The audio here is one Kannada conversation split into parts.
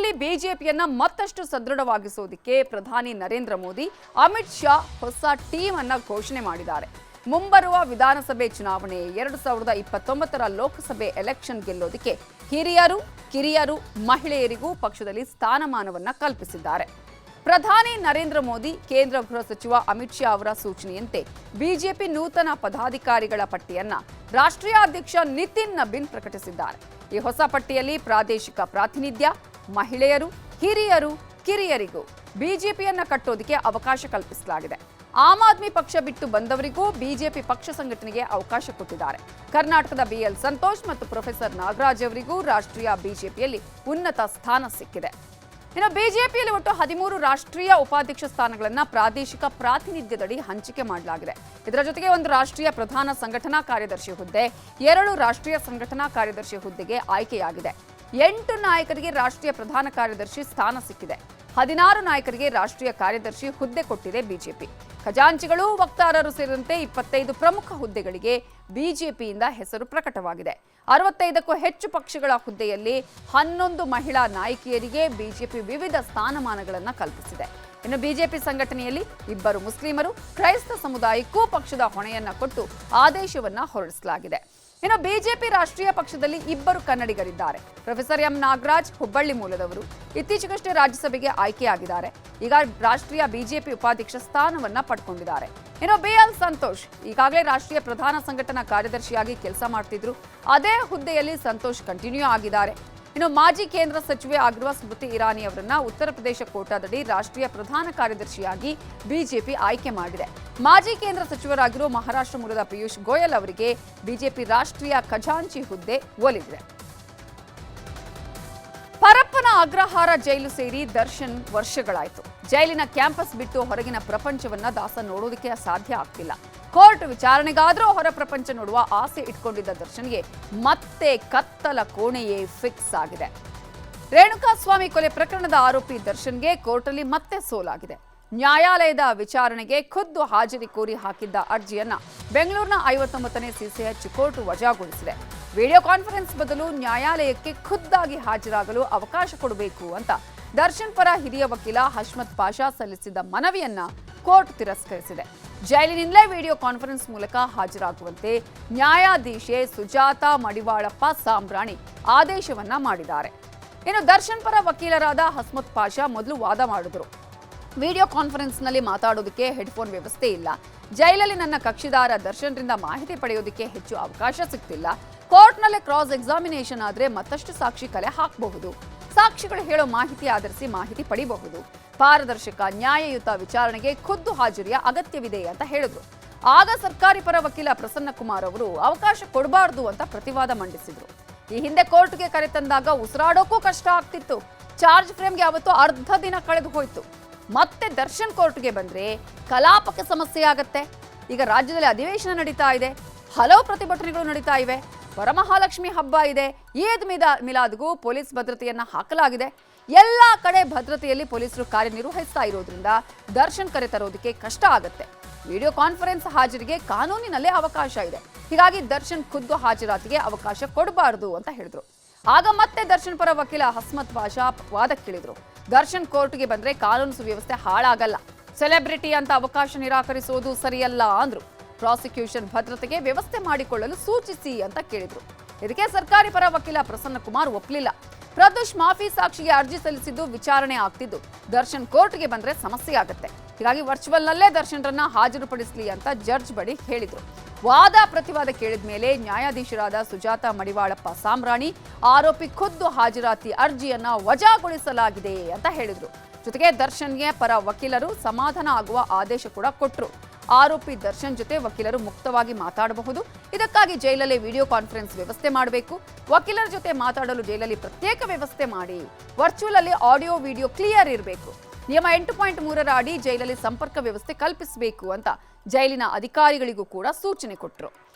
ರಾಜ್ಯದಲ್ಲಿ ಬಿಜೆಪಿಯನ್ನ ಮತ್ತಷ್ಟು ಸದೃಢವಾಗಿಸುವುದಕ್ಕೆ ಪ್ರಧಾನಿ ನರೇಂದ್ರ ಮೋದಿ ಅಮಿತ್ ಶಾ ಹೊಸ ಟೀಮ್ ಅನ್ನ ಘೋಷಣೆ ಮಾಡಿದ್ದಾರೆ. ಮುಂಬರುವ ವಿಧಾನಸಭೆ ಚುನಾವಣೆ 2029ರ ಲೋಕಸಭೆ ಎಲೆಕ್ಷನ್ ಗೆಲ್ಲೋದಕ್ಕೆ ಹಿರಿಯರು, ಕಿರಿಯರು, ಮಹಿಳೆಯರಿಗೂ ಪಕ್ಷದಲ್ಲಿ ಸ್ಥಾನಮಾನವನ್ನ ಕಲ್ಪಿಸಿದ್ದಾರೆ. ಪ್ರಧಾನಿ ನರೇಂದ್ರ ಮೋದಿ, ಕೇಂದ್ರ ಗೃಹ ಸಚಿವ ಅಮಿತ್ ಶಾ ಅವರ ಸೂಚನೆಯಂತೆ ಬಿಜೆಪಿ ನೂತನ ಪದಾಧಿಕಾರಿಗಳ ಪಟ್ಟಿಯನ್ನ ರಾಷ್ಟ್ರೀಯ ಅಧ್ಯಕ್ಷ ನಿತಿನ್ ನಬೀನ್ ಪ್ರಕಟಿಸಿದ್ದಾರೆ. ಈ ಹೊಸ ಪಟ್ಟಿಯಲ್ಲಿ ಪ್ರಾದೇಶಿಕ ಪ್ರಾತಿನಿಧ್ಯ, ಮಹಿಳೆಯರು, ಹಿರಿಯರು, ಕಿರಿಯರಿಗೂ ಬಿಜೆಪಿಯನ್ನ ಕಟ್ಟೋದಕ್ಕೆ ಅವಕಾಶ ಕಲ್ಪಿಸಲಾಗಿದೆ. ಆಮ್ ಆದ್ಮಿ ಪಕ್ಷ ಬಿಟ್ಟು ಬಂದವರಿಗೂ ಬಿಜೆಪಿ ಪಕ್ಷ ಸಂಘಟನೆಗೆ ಅವಕಾಶ ಕೊಟ್ಟಿದ್ದಾರೆ. ಕರ್ನಾಟಕದ ಬಿಎಲ್ ಸಂತೋಷ್ ಮತ್ತು ಪ್ರೊಫೆಸರ್ ನಾಗರಾಜ್ ಅವರಿಗೂ ರಾಷ್ಟ್ರೀಯ ಬಿಜೆಪಿಯಲ್ಲಿ ಉನ್ನತ ಸ್ಥಾನ ಸಿಕ್ಕಿದೆ. ಇನ್ನು ಬಿಜೆಪಿಯಲ್ಲಿ ಒಟ್ಟು 13 ರಾಷ್ಟ್ರೀಯ ಉಪಾಧ್ಯಕ್ಷ ಸ್ಥಾನಗಳನ್ನು ಪ್ರಾದೇಶಿಕ ಪ್ರಾತಿನಿಧ್ಯದಡಿ ಹಂಚಿಕೆ ಮಾಡಲಾಗಿದೆ. ಇದರ ಜೊತೆಗೆ ಒಂದು ರಾಷ್ಟ್ರೀಯ ಪ್ರಧಾನ ಸಂಘಟನಾ ಕಾರ್ಯದರ್ಶಿ ಹುದ್ದೆ, 2 ರಾಷ್ಟ್ರೀಯ ಸಂಘಟನಾ ಕಾರ್ಯದರ್ಶಿ ಹುದ್ದೆಗೆ ಆಯ್ಕೆಯಾಗಿದೆ. 8 ನಾಯಕರಿಗೆ ರಾಷ್ಟ್ರೀಯ ಪ್ರಧಾನ ಕಾರ್ಯದರ್ಶಿ ಸ್ಥಾನ ಸಿಕ್ಕಿದೆ. 16 ನಾಯಕರಿಗೆ ರಾಷ್ಟ್ರೀಯ ಕಾರ್ಯದರ್ಶಿ ಹುದ್ದೆ ಕೊಟ್ಟಿದೆ ಬಿಜೆಪಿ. ಖಜಾಂಚಿಗಳು, ವಕ್ತಾರರು ಸೇರಿದಂತೆ 25 ಪ್ರಮುಖ ಹುದ್ದೆಗಳಿಗೆ ಬಿಜೆಪಿಯಿಂದ ಹೆಸರು ಪ್ರಕಟವಾಗಿದೆ. 65ಕ್ಕೂ ಹೆಚ್ಚು ಪಕ್ಷಗಳ ಹುದ್ದೆಯಲ್ಲಿ 11 ಮಹಿಳಾ ನಾಯಕಿಯರಿಗೆ ಬಿಜೆಪಿ ವಿವಿಧ ಸ್ಥಾನಮಾನಗಳನ್ನು ಕಲ್ಪಿಸಿದೆ. ಇನ್ನು ಬಿಜೆಪಿ ಸಂಘಟನೆಯಲ್ಲಿ 2 ಮುಸ್ಲಿಮರು, ಕ್ರೈಸ್ತ ಸಮುದಾಯಕ್ಕೂ ಪಕ್ಷದ ಹೊಣೆಯನ್ನ ಕೊಟ್ಟು ಆದೇಶವನ್ನ ಹೊರಡಿಸಲಾಗಿದೆ. ಇನ್ನು ಬಿಜೆಪಿ ರಾಷ್ಟ್ರೀಯ ಪಕ್ಷದಲ್ಲಿ 2 ಕನ್ನಡಿಗರಿದ್ದಾರೆ. ಪ್ರೊಫೆಸರ್ ಎಂ ನಾಗರಾಜ್ ಹುಬ್ಬಳ್ಳಿ ಮೂಲದವರು, ಇತ್ತೀಚೆಗಷ್ಟೇ ರಾಜ್ಯಸಭೆಗೆ ಆಯ್ಕೆಯಾಗಿದ್ದಾರೆ. ಈಗ ರಾಷ್ಟ್ರೀಯ ಬಿಜೆಪಿ ಉಪಾಧ್ಯಕ್ಷ ಸ್ಥಾನವನ್ನ ಪಡ್ಕೊಂಡಿದ್ದಾರೆ. ಇನ್ನು ಬಿಎಲ್ ಸಂತೋಷ್ ಈಗಾಗಲೇ ರಾಷ್ಟ್ರೀಯ ಪ್ರಧಾನ ಸಂಘಟನಾ ಕಾರ್ಯದರ್ಶಿಯಾಗಿ ಕೆಲಸ ಮಾಡ್ತಿದ್ರು. ಅದೇ ಹುದ್ದೆಯಲ್ಲಿ ಸಂತೋಷ್ ಕಂಟಿನ್ಯೂ ಆಗಿದ್ದಾರೆ. ಇನ್ನು ಮಾಜಿ ಕೇಂದ್ರ ಸಚಿವೆ ಆಗಿರುವ ಸ್ಮೃತಿ ಇರಾನಿ ಅವರನ್ನ ಉತ್ತರ ಪ್ರದೇಶ ಕೋಟಾದಡಿ ರಾಷ್ಟ್ರೀಯ ಪ್ರಧಾನ ಕಾರ್ಯದರ್ಶಿಯಾಗಿ ಬಿಜೆಪಿ ಆಯ್ಕೆ ಮಾಡಿದೆ. ಮಾಜಿ ಕೇಂದ್ರ ಸಚಿವರಾಗಿರುವ ಮಹಾರಾಷ್ಟ್ರ ಮೂಲದ ಪಿಯೂಷ್ ಗೋಯಲ್ ಅವರಿಗೆ ಬಿಜೆಪಿ ರಾಷ್ಟ್ರೀಯ ಖಜಾಂಚಿ ಹುದ್ದೆ ಒಲಿದಿದೆ. ಪರಪ್ಪನ ಅಗ್ರಹಾರ ಜೈಲು ಸೇರಿ ದರ್ಶನ್ ವರ್ಷಗಳಾಯಿತು. ಜೈಲಿನ ಕ್ಯಾಂಪಸ್ ಬಿಟ್ಟು ಹೊರಗಿನ ಪ್ರಪಂಚವನ್ನ ದಾಸ ನೋಡೋದಕ್ಕೆ ಸಾಧ್ಯ ಆಗ್ತಿಲ್ಲ. ಕೋರ್ಟ್ ವಿಚಾರಣೆಗಾದ್ರೂ ಹೊರ ಪ್ರಪಂಚ ನೋಡುವ ಆಸೆ ಇಟ್ಕೊಂಡಿದ್ದ ದರ್ಶನ್ಗೆ ಮತ್ತೆ ಕತ್ತಲ ಕೋಣೆಯೇ ಫಿಕ್ಸ್ ಆಗಿದೆ. ರೇಣುಕಾಸ್ವಾಮಿ ಕೊಲೆ ಪ್ರಕರಣದ ಆರೋಪಿ ದರ್ಶನ್ಗೆ ಕೋರ್ಟಲ್ಲಿ ಮತ್ತೆ ಸೋಲಾಗಿದೆ. ನ್ಯಾಯಾಲಯದ ವಿಚಾರಣೆಗೆ ಖುದ್ದು ಹಾಜರಿ ಕೋರಿ ಹಾಕಿದ್ದ ಅರ್ಜಿಯನ್ನ ಬೆಂಗಳೂರಿನ 59ನೇ ಸಿಸಿಎಚ್ ಕೋರ್ಟ್ ವಜಾಗೊಳಿಸಿದೆ. ವಿಡಿಯೋ ಕಾನ್ಫರೆನ್ಸ್ ಬದಲು ನ್ಯಾಯಾಲಯಕ್ಕೆ ಖುದ್ದಾಗಿ ಹಾಜರಾಗಲು ಅವಕಾಶ ಕೊಡಬೇಕು ಅಂತ ದರ್ಶನ್ ಪರ ಹಿರಿಯ ವಕೀಲ ಹಶ್ಮತ್ ಪಾಷಾ ಸಲ್ಲಿಸಿದ್ದ ಮನವಿಯನ್ನ ಕೋರ್ಟ್ ತಿರಸ್ಕರಿಸಿದೆ. ಜೈಲಿನಿಂದಲೇ ವಿಡಿಯೋ ಕಾನ್ಫರೆನ್ಸ್ ಮೂಲಕ ಹಾಜರಾಗುವಂತೆ ನ್ಯಾಯಾಧೀಶೆ ಸುಜಾತಾ ಮಡಿವಾಳಪ್ಪ ಸಾಂಬ್ರಾಣಿ ಆದೇಶವನ್ನ ಮಾಡಿದ್ದಾರೆ. ಇನ್ನು ದರ್ಶನ್ ಪರ ವಕೀಲರಾದ ಹಸ್ಮತ್ ಪಾಷಾ ಮೊದಲು ವಾದ ಮಾಡಿದ್ರು. ವಿಡಿಯೋ ಕಾನ್ಫರೆನ್ಸ್ನಲ್ಲಿ ಮಾತಾಡೋದಕ್ಕೆ ಹೆಡ್ಫೋನ್ ವ್ಯವಸ್ಥೆ ಇಲ್ಲ. ಜೈಲಲ್ಲಿ ನನ್ನ ಕಕ್ಷಿದಾರ ದರ್ಶನ್ರಿಂದ ಮಾಹಿತಿ ಪಡೆಯೋದಕ್ಕೆ ಹೆಚ್ಚು ಅವಕಾಶ ಸಿಗ್ತಿಲ್ಲ. ಕೋರ್ಟ್ನಲ್ಲೇ ಕ್ರಾಸ್ ಎಕ್ಸಾಮಿನೇಷನ್ ಆದ್ರೆ ಮತ್ತಷ್ಟು ಸಾಕ್ಷಿ ಕಲೆ ಹಾಕಬಹುದು. ಸಾಕ್ಷಿಗಳು ಹೇಳೋ ಮಾಹಿತಿ ಆಧರಿಸಿ ಮಾಹಿತಿ ಪಡಿಬಹುದು. ಪಾರದರ್ಶಕ, ನ್ಯಾಯಯುತ ವಿಚಾರಣೆಗೆ ಖುದ್ದು ಹಾಜರಿಯ ಅಗತ್ಯವಿದೆ ಅಂತ ಹೇಳಿದ್ರು. ಆಗ ಸರ್ಕಾರಿ ಪರ ವಕೀಲ ಪ್ರಸನ್ನ ಕುಮಾರ್ ಅವರು ಅವಕಾಶ ಕೊಡಬಾರ್ದು ಅಂತ ಪ್ರತಿವಾದ ಮಂಡಿಸಿದ್ರು. ಈ ಹಿಂದೆ ಕೋರ್ಟ್ಗೆ ಕರೆತಂದಾಗ ಉಸಿರಾಡೋಕ್ಕೂ ಕಷ್ಟ ಆಗ್ತಿತ್ತು. ಚಾರ್ಜ್ ಫ್ರೇಮ್ಗೆ ಅವತ್ತು ಅರ್ಧ ದಿನ ಕಳೆದು ಹೋಯ್ತು. ಮತ್ತೆ ದರ್ಶನ್ ಕೋರ್ಟ್ಗೆ ಬಂದ್ರೆ ಕಲಾಪಕ್ಕೆ ಸಮಸ್ಯೆ ಆಗತ್ತೆ. ಈಗ ರಾಜ್ಯದಲ್ಲಿ ಅಧಿವೇಶನ ನಡೀತಾ ಇದೆ, ಹಲವು ಪ್ರತಿಭಟನೆಗಳು ನಡೀತಾ ಇವೆ, ವರಮಹಾಲಕ್ಷ್ಮಿ ಹಬ್ಬ ಇದೆ, ಈದ್ ಮಿಲಾದ್ಗೂ ಪೊಲೀಸ್ ಭದ್ರತೆಯನ್ನ ಹಾಕಲಾಗಿದೆ. ಎಲ್ಲಾ ಕಡೆ ಭದ್ರತೆಯಲ್ಲಿ ಪೊಲೀಸರು ಕಾರ್ಯನಿರ್ವಹಿಸ್ತಾ ಇರೋದ್ರಿಂದ ದರ್ಶನ್ ಕರೆ ತರೋದಕ್ಕೆ ಕಷ್ಟ ಆಗತ್ತೆ. ವಿಡಿಯೋ ಕಾನ್ಫರೆನ್ಸ್ ಹಾಜರಿಗೆ ಕಾನೂನಿನಲ್ಲೇ ಅವಕಾಶ ಇದೆ. ಹೀಗಾಗಿ ದರ್ಶನ್ ಖುದ್ದು ಹಾಜರಾತಿಗೆ ಅವಕಾಶ ಕೊಡಬಾರದು ಅಂತ ಹೇಳಿದ್ರು. ಆಗ ಮತ್ತೆ ದರ್ಶನ್ ಪರ ವಕೀಲ ಹಸ್ಮತ್ ಪಾಷಾ ವಾದಕ್ಕಿಳಿದ್ರು. ದರ್ಶನ್ ಕೋರ್ಟ್ಗೆ ಬಂದ್ರೆ ಕಾನೂನು ಸುವ್ಯವಸ್ಥೆ ಹಾಳಾಗಲ್ಲ, ಸೆಲೆಬ್ರಿಟಿ ಅಂತ ಅವಕಾಶ ನಿರಾಕರಿಸೋದು ಸರಿಯಲ್ಲ ಅಂದ್ರು. ಪ್ರಾಸಿಕ್ಯೂಷನ್ ಭದ್ರತೆಗೆ ವ್ಯವಸ್ಥೆ ಮಾಡಿಕೊಳ್ಳಲು ಸೂಚಿಸಿ ಅಂತ ಕೇಳಿದ್ರು. ಇದಕ್ಕೆ ಸರ್ಕಾರಿ ಪರ ವಕೀಲ ಪ್ರಸನ್ನ ಕುಮಾರ್ ಒಪ್ಪಲಿಲ್ಲ. ಪ್ರದೋಷ್ ಮಾಫಿ ಸಾಕ್ಷಿಗೆ ಅರ್ಜಿ ಸಲ್ಲಿಸಿದ್ದು ವಿಚಾರಣೆ ಆಗ್ತಿದ್ದು ದರ್ಶನ್ ಕೋರ್ಟ್ಗೆ ಬಂದ್ರೆ ಸಮಸ್ಯೆ ಆಗುತ್ತೆ. ಹೀಗಾಗಿ ವರ್ಚುವಲ್ ನಲ್ಲೇ ದರ್ಶನ್ರನ್ನ ಹಾಜರುಪಡಿಸಲಿ ಅಂತ ಜಡ್ಜ್ ಬಳಿ ಹೇಳಿದ್ರು. ವಾದ ಪ್ರತಿವಾದ ಕೇಳಿದ ಮೇಲೆ ನ್ಯಾಯಾಧೀಶರಾದ ಸುಜಾತಾ ಮಡಿವಾಳಪ್ಪ ಸಾಂಬ್ರಾಣಿ ಆರೋಪಿ ಖುದ್ದು ಹಾಜರಾತಿ ಅರ್ಜಿಯನ್ನ ವಜಾಗೊಳಿಸಲಾಗಿದೆ ಅಂತ ಹೇಳಿದ್ರು. ಜೊತೆಗೆ ದರ್ಶನ್ಗೆ ಪರ ವಕೀಲರು ಸಮಾಧಾನ ಆಗುವ ಆದೇಶ ಕೂಡ ಕೊಟ್ಟರು. ಆರೋಪಿ ದರ್ಶನ್ ಜೊತೆ ವಕೀಲರು ಮುಕ್ತವಾಗಿ ಮಾತಾಡಬಹುದು. ಇದಕ್ಕಾಗಿ ಜೈಲಲ್ಲಿ ವಿಡಿಯೋ ಕಾನ್ಫರೆನ್ಸ್ ವ್ಯವಸ್ಥೆ ಮಾಡಬೇಕು. ವಕೀಲರ ಜೊತೆ ಮಾತಾಡಲು ಜೈಲಲ್ಲಿ ಪ್ರತ್ಯೇಕ ವ್ಯವಸ್ಥೆ ಮಾಡಿ. ವರ್ಚುವಲ್ ಅಲ್ಲಿ ಆಡಿಯೋ ವಿಡಿಯೋ ಕ್ಲಿಯರ್ ಇರಬೇಕು. ನಿಯಮ 8.3ರ ಅಡಿ ಜೈಲಲ್ಲಿ ಸಂಪರ್ಕ ವ್ಯವಸ್ಥೆ ಕಲ್ಪಿಸಬೇಕು ಅಂತ ಜೈಲಿನ ಅಧಿಕಾರಿಗಳಿಗೂ ಕೂಡ ಸೂಚನೆ ಕೊಟ್ಟರು.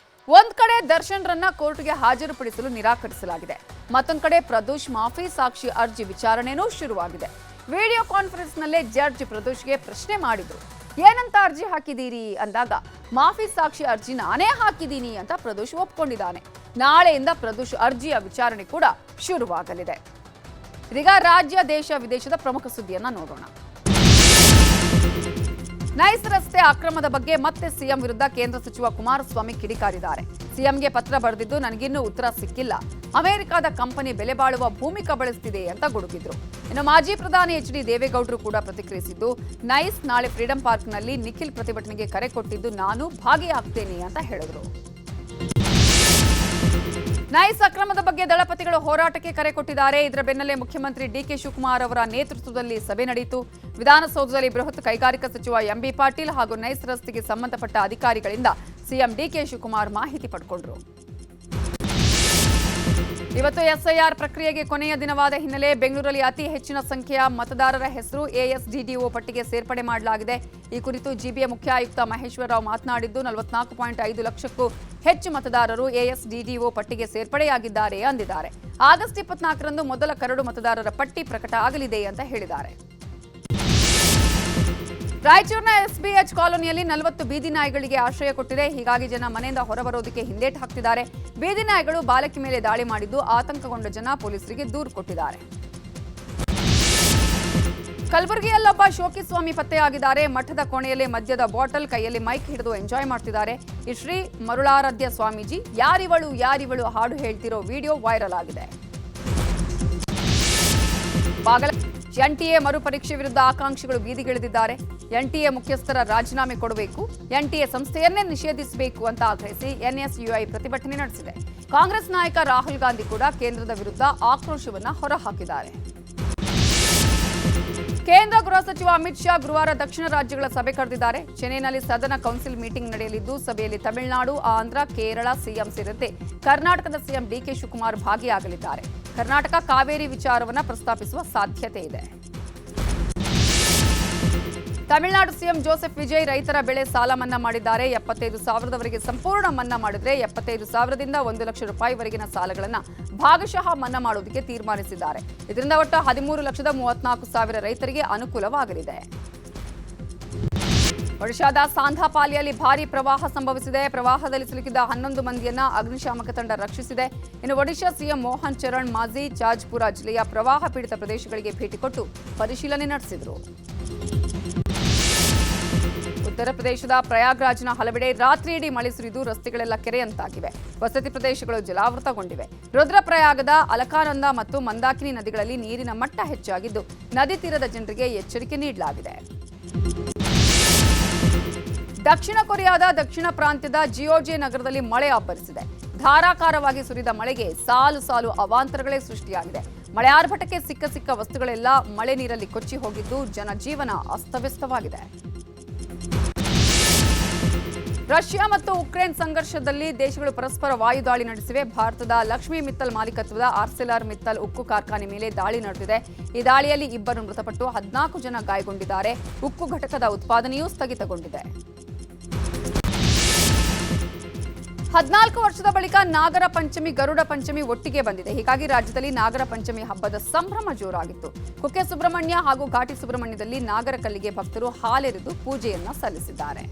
ಒಂದ್ ಕಡೆ ದರ್ಶನ್ರನ್ನ ಕೋರ್ಟ್ಗೆ ಹಾಜರುಪಡಿಸಲು ನಿರಾಕರಿಸಲಾಗಿದೆ. ಮತ್ತೊಂದ್ ಕಡೆ ಪ್ರದೋಷ್ ಮಾಫಿ ಸಾಕ್ಷಿ ಅರ್ಜಿ ವಿಚಾರಣೆನೂ ಶುರುವಾಗಿದೆ. ವಿಡಿಯೋ ಕಾನ್ಫರೆನ್ಸ್ ನಲ್ಲೇ ಜಡ್ಜ್ ಪ್ರದೋಷ್ಗೆ ಪ್ರಶ್ನೆ ಮಾಡಿದ್ರು. ಏನಂತ ಅರ್ಜಿ ಹಾಕಿದೀರಿ ಅಂದಾಗ ಮಾಫಿ ಸಾಕ್ಷಿ ಅರ್ಜಿ ನಾನೇ ಹಾಕಿದ್ದೀನಿ ಅಂತ ಪ್ರದೋಷ್ ಒಪ್ಕೊಂಡಿದ್ದಾನೆ. ನಾಳೆಯಿಂದ ಪ್ರದೋಷ್ ಅರ್ಜಿಯ ವಿಚಾರಣೆ ಕೂಡ ಶುರುವಾಗಲಿದೆ. ಇದೀಗ ರಾಜ್ಯ, ದೇಶ, ವಿದೇಶದ ಪ್ರಮುಖ ಸುದ್ದಿಯನ್ನ ನೋಡೋಣ. ನೈಸ್ ರಸ್ತೆ ಅಕ್ರಮದ ಬಗ್ಗೆ ಮತ್ತೆ ಸಿಎಂ ವಿರುದ್ಧ ಕೇಂದ್ರ ಸಚಿವ ಕುಮಾರಸ್ವಾಮಿ ಕಿಡಿಕಾರಿದ್ದಾರೆ. ಸಿಎಂಗೆ ಪತ್ರ ಬರೆದಿದ್ದು ನನಗಿನ್ನೂ ಉತ್ತರ ಸಿಕ್ಕಿಲ್ಲ. ಅಮೆರಿಕದ ಕಂಪನಿ ಬೆಲೆ ಬಾಳುವ ಭೂಮಿ ಕಬಳಿಸುತ್ತಿದೆ ಅಂತ ಗುಡುಗಿದ್ರು. ಇನ್ನು ಮಾಜಿ ಪ್ರಧಾನಿ ಎಚ್ ಡಿ ದೇವೇಗೌಡರು ಕೂಡ ಪ್ರತಿಕ್ರಿಯಿಸಿದ್ದು, ನೈಸ್ ನಾಳೆ ಫ್ರೀಡಂ ಪಾರ್ಕ್ನಲ್ಲಿ ನಿಖಿಲ್ ಪ್ರತಿಭಟನೆಗೆ ಕರೆ ಕೊಟ್ಟಿದ್ದು ನಾನು ಭಾಗಿಯಾಗ್ತೇನೆ ಅಂತ ಹೇಳಿದ್ರು. ನೈಸ್ ಅಕ್ರಮದ ಬಗ್ಗೆ ದಳಪತಿಗಳು ಹೋರಾಟಕ್ಕೆ ಕರೆ ಕೊಟ್ಟಿದ್ದಾರೆ. ಇದರ ಬೆನ್ನಲ್ಲೇ ಮುಖ್ಯಮಂತ್ರಿ ಡಿಕೆ ಶಿವಕುಮಾರ್ ಅವರ ನೇತೃತ್ವದಲ್ಲಿ ಸಭೆ ನಡೆಯಿತು. ವಿಧಾನಸೌಧದಲ್ಲಿ ಬೃಹತ್ ಕೈಗಾರಿಕಾ ಸಚಿವ ಎಂಬಿ ಪಾಟೀಲ್ ಹಾಗೂ ನೈಸ್ ರಸ್ತೆಗೆ ಸಂಬಂಧಪಟ್ಟ ಅಧಿಕಾರಿಗಳಿಂದ ಸಿಎಂ ಡಿಕೆ ಶಿವಕುಮಾರ್ ಮಾಹಿತಿ ಪಡೆಕೊಂಡರು. ಇವತ್ತು ಎಸ್ಐಆರ್ ಪ್ರಕ್ರಿಯೆಗೆ ಕೊನೆಯ ದಿನವಾದ ಹಿನ್ನೆಲೆ ಬೆಂಗಳೂರಲ್ಲಿ ಅತಿ ಹೆಚ್ಚಿನ ಸಂಖ್ಯೆಯ ಮತದಾರರ ಹೆಸರು ಎಎಸ್ಡಿಡಿಒ ಪಟ್ಟಿಗೆ ಸೇರ್ಪಡೆ ಮಾಡಲಾಗಿದೆ. ಈ ಕುರಿತು ಜಿಬಿಎ ಮುಖ್ಯ ಆಯುಕ್ತ ಮಹೇಶ್ವರ ರಾವ್ ಮಾತನಾಡಿದ್ದು 44.5 ಲಕ್ಷಕ್ಕೂ ಹೆಚ್ಚು ಮತದಾರರು ಎಎಸ್ಡಿಡಿಒ ಪಟ್ಟಿಗೆ ಸೇರ್ಪಡೆಯಾಗಿದ್ದಾರೆ ಅಂದಿದ್ದಾರೆ. ಆಗಸ್ಟ್ 24ರಂದು ಮೊದಲ ಕರಡು ಮತದಾರರ ಪಟ್ಟಿ ಪ್ರಕಟ ಆಗಲಿದೆ ಅಂತ ಹೇಳಿದ್ದಾರೆ. ರಾಯಚೂರಿನ ಎಸ್ಬಿಎಚ್ ಕಾಲೋನಿಯಲ್ಲಿ 40 ಬೀದಿ ನಾಯಿಗಳಿಗೆ ಆಶ್ರಯ ಕೊಟ್ಟಿದೆ. ಹೀಗಾಗಿ ಜನ ಮನೆಯಿಂದ ಹೊರಬರೋದಕ್ಕೆ ಹಿಂದೇಟು ಹಾಕ್ತಿದ್ದಾರೆ. ಬೀದಿ ನಾಯಿಗಳು ಬಾಲಕಿ ಮೇಲೆ ದಾಳಿ ಮಾಡಿದ್ದು ಆತಂಕಗೊಂಡ ಜನ ಪೊಲೀಸರಿಗೆ ದೂರು ಕೊಟ್ಟಿದ್ದಾರೆ. ಕಲಬುರಗಿಯಲ್ಲೊಬ್ಬ ಶೋಕಿಸ್ವಾಮಿ ಪತ್ತೆಯಾಗಿದ್ದಾರೆ. ಮಠದ ಕೋಣೆಯಲ್ಲಿ ಮದ್ಯದ ಬಾಟಲ್, ಕೈಯಲ್ಲಿ ಮೈಕ್ ಹಿಡಿದು ಎಂಜಾಯ್ ಮಾಡ್ತಿದ್ದಾರೆ. ಈ ಶ್ರೀ ಮರುಳಾರಾಧ್ಯ ಸ್ವಾಮೀಜಿ ಯಾರಿವಳು ಹಾಡು ಹೇಳ್ತಿರೋ ವಿಡಿಯೋ ವೈರಲ್ ಆಗಿದೆ. ಎನ್ಟಿಎ ಮರುಪರೀಕ್ಷೆ ವಿರುದ್ಧ ಆಕಾಂಕ್ಷಿಗಳು ಬೀದಿಗಿಳಿದಿದ್ದಾರೆ. ಎನ್ಟಿಎ ಮುಖ್ಯಸ್ಥರ ರಾಜೀನಾಮೆ ಕೊಡಬೇಕು, ಎನ್ಟಿಎ ಸಂಸ್ಥೆಯನ್ನೇ ನಿಷೇಧಿಸಬೇಕು ಅಂತ ಆಗ್ರಹಿಸಿ ಎನ್ಎಸ್ಯುಐ ಪ್ರತಿಭಟನೆ ನಡೆಸಿದೆ. ಕಾಂಗ್ರೆಸ್ ನಾಯಕ ರಾಹುಲ್ ಗಾಂಧಿ ಕೂಡ ಕೇಂದ್ರದ ವಿರುದ್ಧ ಆಕ್ರೋಶವನ್ನ ಹೊರಹಾಕಿದ್ದಾರೆ. ಕೇಂದ್ರ ಗೃಹ ಸಚಿವ ಅಮಿತ್ ಶಾ ಗುರುವಾರ ದಕ್ಷಿಣ ರಾಜ್ಯಗಳ ಸಭೆ ಕರೆದಿದ್ದಾರೆ. ಚೆನ್ನೈನಲ್ಲಿ ಸದನ ಕೌನ್ಸಿಲ್ ಮೀಟಿಂಗ್ ನಡೆಯಲಿದ್ದು, ಸಭೆಯಲ್ಲಿ ತಮಿಳುನಾಡು, ಆಂಧ್ರ, ಕೇರಳ ಸಿಎಂ ಸೇರಿದಂತೆ ಕರ್ನಾಟಕದ ಸಿಎಂ ಡಿಕೆ ಶಿವಕುಮಾರ್ ಭಾಗಿಯಾಗಲಿದ್ದಾರೆ. ಕರ್ನಾಟಕ ಕಾವೇರಿ ವಿಚಾರವನ್ನು ಪ್ರಸ್ತಾಪಿಸುವ ಸಾಧ್ಯತೆ ಇದೆ. ತಮಿಳುನಾಡು ಸಿಎಂ ಜೋಸೆಫ್ ವಿಜಯ್ ರೈತರ ಬೆಳೆ ಸಾಲ ಮನ್ನಾ ಮಾಡಿದ್ದಾರೆ. 75,000ವರೆಗೆ ಸಂಪೂರ್ಣ ಮನ್ನಾ ಮಾಡಿದ್ರೆ 75,000ದಿಂದ 1 ಲಕ್ಷ ರೂಪಾಯಿವರೆಗಿನ ಸಾಲಗಳನ್ನು ಭಾಗಶಃ ಮನ್ನಾ ಮಾಡುವುದಕ್ಕೆ ತೀರ್ಮಾನಿಸಿದ್ದಾರೆ. ಇದರಿಂದ ಒಟ್ಟು 13,34,000 ರೈತರಿಗೆ ಅನುಕೂಲವಾಗಲಿದೆ. ಒಡಿಶಾದ ಸಾಂಧಾಪಾಲಿಯಲ್ಲಿ ಭಾರೀ ಪ್ರವಾಹ ಸಂಭವಿಸಿದೆ. ಪ್ರವಾಹದಲ್ಲಿ ಸಿಲುಕಿದ್ದ 11 ಮಂದಿಯನ್ನ ಅಗ್ನಿಶಾಮಕ ತಂಡ ರಕ್ಷಿಸಿದೆ. ಇನ್ನು ಒಡಿಶಾ ಸಿಎಂ ಮೋಹನ್ ಚರಣ್ ಮಾಝಿ ಜಾಜ್ಪುರ ಜಿಲ್ಲೆಯ ಪ್ರವಾಹ ಪೀಡಿತ ಪ್ರದೇಶಗಳಿಗೆ ಭೇಟಿ ಕೊಟ್ಟು ಪರಿಶೀಲನೆ ನಡೆಸಿದರು. ಉತ್ತರ ಪ್ರದೇಶದ ಪ್ರಯಾಗ್ರಾಜ್ನ ಹಲವೆಡೆ ರಾತ್ರಿಯಿಡೀ ಮಳೆ ಸುರಿದು ರಸ್ತೆಗಳೆಲ್ಲ ಕೆರೆಯಂತಾಗಿವೆ. ವಸತಿ ಪ್ರದೇಶಗಳು ಜಲಾವೃತಗೊಂಡಿವೆ. ರುದ್ರಪ್ರಯಾಗದ ಅಲಕಾನಂದ ಮತ್ತು ಮಂದಾಕಿನಿ ನದಿಗಳಲ್ಲಿ ನೀರಿನ ಮಟ್ಟ ಹೆಚ್ಚಾಗಿದ್ದು, ನದಿ ತೀರದ ಜನರಿಗೆ ಎಚ್ಚರಿಕೆ ನೀಡಲಾಗಿದೆ. ದಕ್ಷಿಣ ಕೊರಿಯಾದ ದಕ್ಷಿಣ ಪ್ರಾಂತ್ಯದ ಜಿಯೋಜೆ ನಗರದಲ್ಲಿ ಮಳೆ ಅಬ್ಬರಿಸಿದೆ. ಧಾರಾಕಾರವಾಗಿ ಸುರಿದ ಮಳೆಗೆ ಸಾಲು ಸಾಲು ಅವಾಂತರಗಳೇ ಸೃಷ್ಟಿಯಾಗಿದೆ. ಮಳೆ ಆರ್ಭಟಕ್ಕೆ ಸಿಕ್ಕ ವಸ್ತುಗಳೆಲ್ಲ ಮಳೆ ನೀರಲ್ಲಿ ಕೊಚ್ಚಿ ಹೋಗಿದ್ದು, ಜನಜೀವನ ಅಸ್ತವ್ಯಸ್ತವಾಗಿದೆ. ರಷ್ಯಾ ಮತ್ತು ಉಕ್ರೇನ್ ಸಂಘರ್ಷದಲ್ಲಿ ದೇಶಗಳು ಪರಸ್ಪರ ವಾಯುದಾಳಿ ನಡೆಸಿವೆ. ಭಾರತದ ಲಕ್ಷ್ಮೀ ಮಿತ್ತಲ್ ಮಾಲೀಕತ್ವದ ಆರ್ಸೆಲರ್ ಮಿತ್ತಲ್ ಉಕ್ಕು ಕಾರ್ಖಾನೆ ಮೇಲೆ ದಾಳಿ ನಡೆದಿದೆ. ಈ ದಾಳಿಯಲ್ಲಿ 2 ಮೃತಪಟ್ಟು 14 ಜನ ಗಾಯಗೊಂಡಿದ್ದಾರೆ. ಉಕ್ಕು ಘಟಕದ ಉತ್ಪಾದನೆಯೂ ಸ್ಥಗಿತಗೊಂಡಿದೆ. 14 ವರ್ಷದ ಬಳಿಕ ನಾಗರ ಪಂಚಮಿ, ಗರುಡ ಪಂಚಮಿ ಒಟ್ಟಿಗೆ ಬಂದಿದೆ. ಹೀಗಾಗಿ ರಾಜ್ಯದಲ್ಲಿ ನಾಗರ ಪಂಚಮಿ ಹಬ್ಬದ ಸಂಭ್ರಮ ಜೋರಾಗಿತ್ತು. ಕುಕ್ಕೆ ಸುಬ್ರಹ್ಮಣ್ಯ ಹಾಗೂ ಘಾಟಿ ಸುಬ್ರಹ್ಮಣ್ಯದಲ್ಲಿ ನಾಗರ ಕಲ್ಲಿಗೆ ಭಕ್ತರು ಹಾಲೆರೆದು ಪೂಜೆಯನ್ನ ಸಲ್ಲಿಸಿದ್ದಾರೆ.